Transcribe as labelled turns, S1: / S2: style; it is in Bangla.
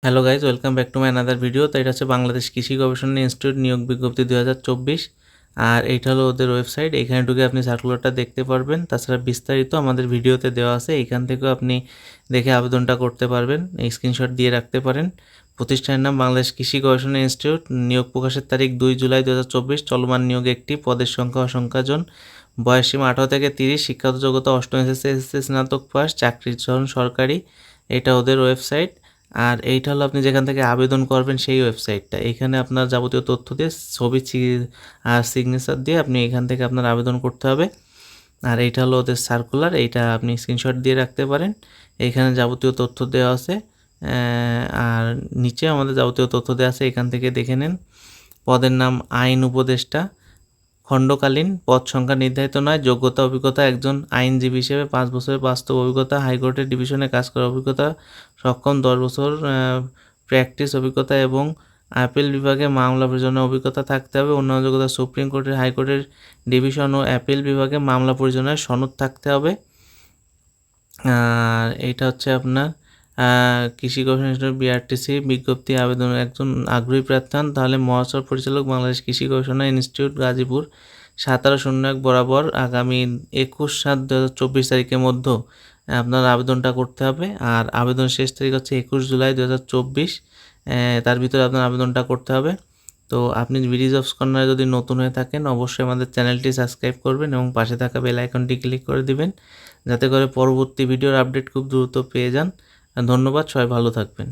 S1: Hello guys, welcome back to my another video. তো এটা হচ্ছে বাংলাদেশ কৃষি গবেষণা ইনস্টিটিউট নিয়োগ বিজ্ঞপ্তি 2024। আর এইটা হলো ওদের ওয়েবসাইট। এখানে ঢুকে আপনি সার্কুলারটা দেখতে পারবেন। তাছাড়া বিস্তারিত আমাদের ভিডিওতে দেওয়া আছে, এইখান থেকেও আপনি দেখে আবেদনটা করতে পারবেন। এই স্ক্রিনশট দিয়ে রাখতে পারেন। প্রতিষ্ঠানের নাম বাংলাদেশ কৃষি গবেষণা ইনস্টিটিউট। নিয়োগ প্রকাশের তারিখ 2 জুলাই 2024। চলমান নিয়োগ একটি, পদের সংখ্যা অসংখ্যাজন, বয়সসীমা 18 থেকে 30, শিক্ষাগত যোগ্যতা অষ্টম এসএসসি স্নাতক পাস, চাকরির ধরন সরকারি। এটা ওদের ওয়েবসাইট। আর এইটা হলো আপনি যেখান থেকে আবেদন করবেন সেই ওয়েবসাইটটা। এখানে আপনার যাবতীয় তথ্য দিয়ে ছবি আর সিগনেচার দিয়ে আপনি এখান থেকে আপনার আবেদন করতে হবে। আর এইটা হলো ওদের সার্কুলার, এইটা আপনি স্ক্রিনশট দিয়ে রাখতে পারেন। এইখানে যাবতীয় তথ্য দেওয়া আছে, আর নিচে আমাদের যাবতীয় তথ্য দেওয়া আছে, এখান থেকে দেখে নেন। পদের নাম আইন উপদেষ্টা, খণ্ডকালীন, পদ সংখ্যা নির্ধারিত নয়। যোগ্যতা অভিজ্ঞতা, একজন আইনজীবী হিসেবে 5 বছরের বাস্তব অভিজ্ঞতা, হাইকোর্টের ডিভিশনে কাজ করার অভিজ্ঞতা সক্ষম, 10 বছর প্র্যাকটিস অভিজ্ঞতা এবং আপিল বিভাগে মামলা পরিচালনার অভিজ্ঞতা থাকতে হবে। অন্যান্য যোগ্যতা, সুপ্রিম কোর্টের, হাইকোর্টের ডিভিশন ও অ্যাপিল বিভাগে মামলা পরিচালনার সনদ থাকতে হবে। আর এইটা হচ্ছে আপনার কৃষি গবেষণা বিআরটিসি বিজ্ঞপ্তি আবেদন। একজন আগ্রহী প্রার্থী হন তাহলে মহাসড়ক পরিচালক, বাংলাদেশ কৃষি গবেষণা ইনস্টিটিউট, গাজীপুর, 1701 বরাবর আগামী 21/7/2024 তারিখের মধ্যে আপনার আবেদনটা করতে হবে। আর আবেদন শেষ তারিখ হচ্ছে 21 জুলাই 2024। তার ভিতরে আপনার আবেদনটা করতে হবে। তো আপনি বিডি জবস কর্নারে যদি নতুন হয়ে থাকেন, অবশ্যই আমাদের চ্যানেলটি সাবস্ক্রাইব করবেন এবং পাশে থাকা বেল আইকনটি ক্লিক করে দিবেন, যাতে করে পরবর্তী ভিডিওর আপডেট খুব দ্রুত পেয়ে যান। ধন্যবাদ, সবাই ভালো থাকবেন।